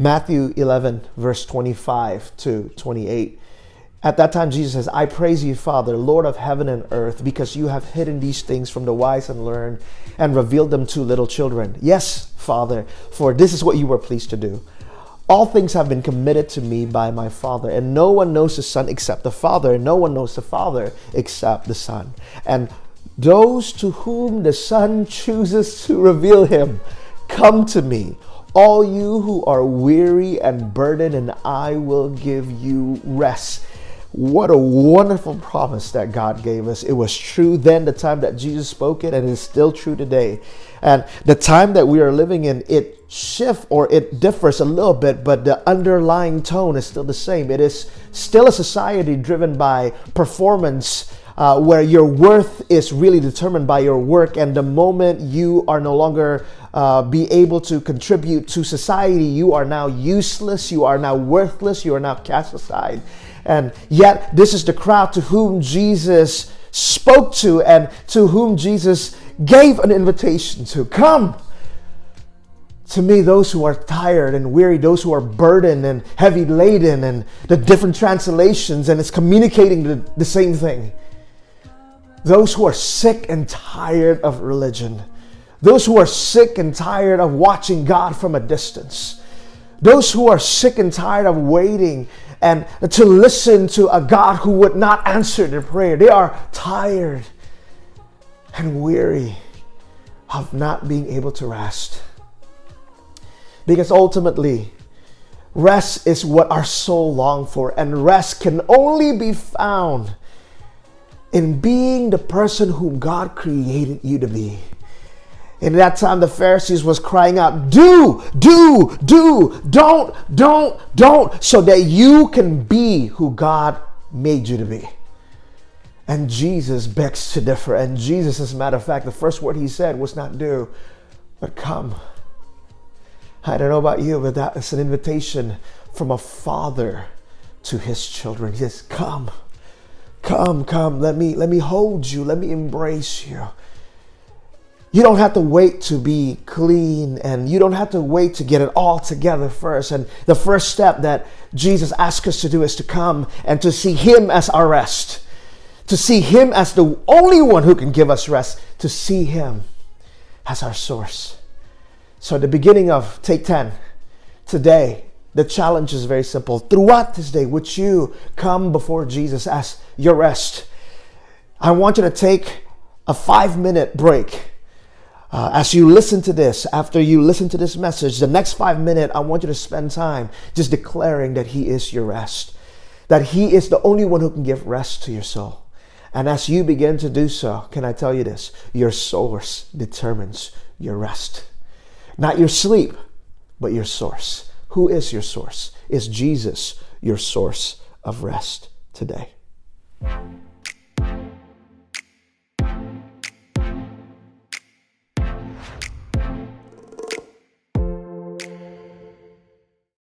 Matthew 11, verse 25 to 28. At that time, Jesus says, I praise you, Father, Lord of heaven and earth, because you have hidden these things from the wise and learned and revealed them to little children. Yes, Father, for this is what you were pleased to do. All things have been committed to me by my Father, and no one knows the Son except the Father, and no one knows the Father except the Son. And those to whom the Son chooses to reveal him, come to me, all you who are weary and burdened, and I will give you rest. What a wonderful promise that God gave us. It was true then, the time that Jesus spoke it, and it is still true today. And the time that we are living in, it shifts or it differs a little bit, but the underlying tone is still the same. It is still a society driven by performance, where your worth is really determined by your work. And the moment you are no longer be able to contribute to society, you are now useless, you are now worthless, you are now cast aside. And yet this is the crowd to whom Jesus spoke to and to whom Jesus gave an invitation to. Come to me, those who are tired and weary, those who are burdened and heavy laden, and the different translations, and it's communicating the same thing. Those who are sick and tired of religion. Those who are sick and tired of watching God from a distance. Those who are sick and tired of waiting and to listen to a God who would not answer their prayer. They are tired and weary of not being able to rest. Because ultimately, rest is what our soul longs for, and rest can only be found in being the person whom God created you to be. In that time, the Pharisees was crying out, don't, so that you can be who God made you to be. And Jesus begs to differ. And Jesus, as a matter of fact, the first word he said was not do, but come. I don't know about you, but that is an invitation from a father to his children. He says, come, let me hold you, let me embrace you. You don't have to wait to be clean, and you don't have to wait to get it all together first. And the first step that Jesus asks us to do is to come and to see him as our rest, to see him as the only one who can give us rest, to see him as our source. So at the beginning of Take 10, today, the challenge is very simple. Throughout this day, would you come before Jesus as your rest? I want you to take a 5-minute break. As you listen to this, after you listen to this message, the next 5 minutes, I want you to spend time just declaring that he is your rest, that he is the only one who can give rest to your soul. And as you begin to do so, can I tell you this? Your source determines your rest. Not your sleep, but your source. Who is your source? Is Jesus your source of rest today?